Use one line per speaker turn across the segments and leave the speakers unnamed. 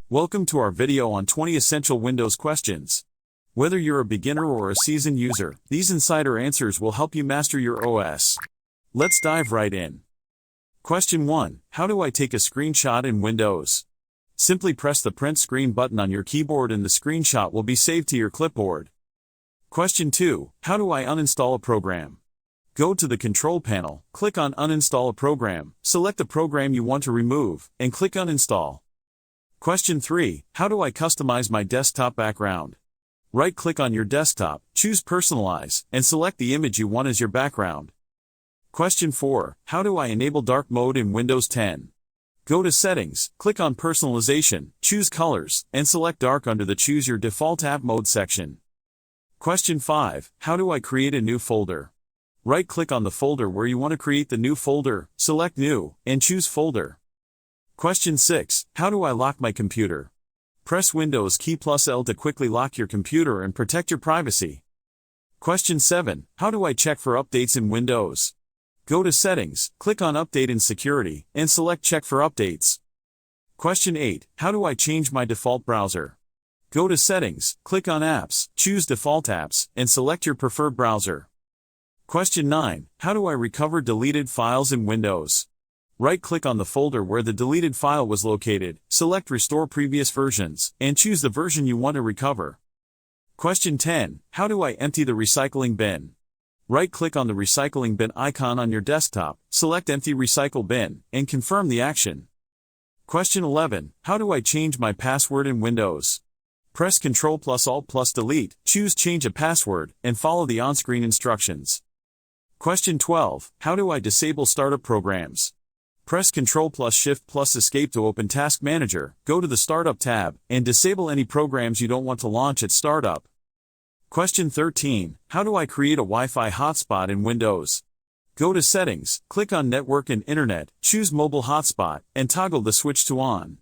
Welcome to our video on 20 essential Windows questions. Whether you're a beginner or a seasoned user, these insider answers will help you master your OS. Let's dive right in. Question 1. How do I take a screenshot in Windows? Simply press the print screen button on your keyboard and the screenshot will be saved to your clipboard. Question 2. How do I uninstall a program? Go to the Control panel, click on Uninstall a program, select the program you want to remove, and click Uninstall. Question 3. How do I customize my desktop background? Right-click on your desktop, choose Personalize, and select the image you want as your background. Question 4. How do I enable dark mode in Windows 10? Go to Settings, click on Personalization, choose Colors, and select Dark under the Choose Your Default App Mode section. Question 5. How do I create a new folder? Right-click on the folder where you want to create the new folder, select New, and choose Folder. Question 6. How do I lock my computer? Press Windows key plus L to quickly lock your computer and protect your privacy. Question 7. How do I check for updates in Windows? Go to Settings, click on Update and Security, and select Check for Updates. Question 8. How do I change my default browser? Go to Settings, click on Apps, choose Default Apps, and select your preferred browser. Question 9. How do I recover deleted files in Windows? Right-click on the folder where the deleted file was located, select Restore Previous Versions, and choose the version you want to recover. Question 10. How do I empty the recycling bin? Right-click on the recycling bin icon on your desktop, select Empty Recycle Bin, and confirm the action. Question 11. How do I change my password in Windows? Press Ctrl plus Alt plus Delete, choose Change a Password, and follow the on-screen instructions. Question 12. How do I disable startup programs? Press Ctrl plus Shift plus Escape to open Task Manager, go to the Startup tab, and disable any programs you don't want to launch at startup. Question 13. How do I create a Wi-Fi hotspot in Windows? Go to Settings, click on Network and Internet, choose Mobile Hotspot, and toggle the switch to On.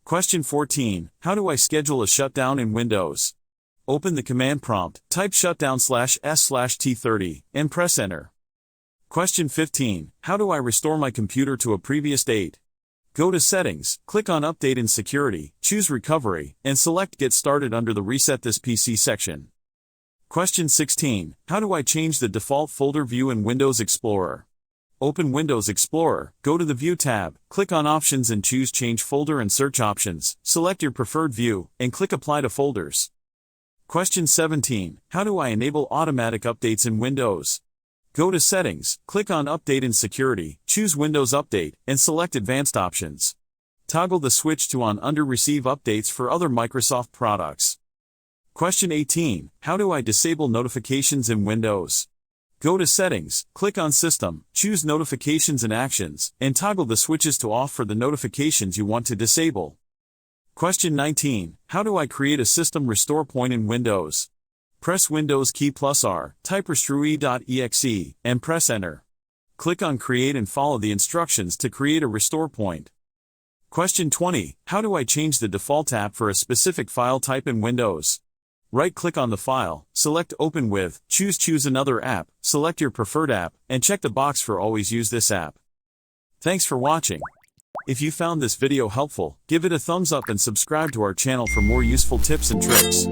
Question 14. How do I schedule a shutdown in Windows? Open the command prompt, type shutdown/s/t30, and press Enter. Question 15. How do I restore my computer to a previous date? Go to Settings, click on Update and Security, choose Recovery, and select Get Started under the Reset This PC section. Question 16. How do I change the default folder view in Windows Explorer? Open Windows Explorer, go to the View tab, click on Options and choose Change Folder and Search Options, select your preferred view, and click Apply to Folders. Question 17. How do I enable automatic updates in Windows? Go to Settings, click on Update and Security, choose Windows Update, and select Advanced Options. Toggle the switch to On under Receive Updates for other Microsoft products. Question 18. How do I disable notifications in Windows? Go to Settings, click on System, choose Notifications and Actions, and toggle the switches to off for the notifications you want to disable. Question 19. How do I create a system restore point in Windows? Press Windows key plus R, type restore.exe, and press Enter. Click on Create and follow the instructions to create a restore point. Question 20. How do I change the default app for a specific file type in Windows? Right-click on the file, select Open With, choose Another App, select your preferred app, and check the box for Always Use This app. Thanks for watching. If you found this video helpful, give it a thumbs up and subscribe to our channel for more useful tips and tricks.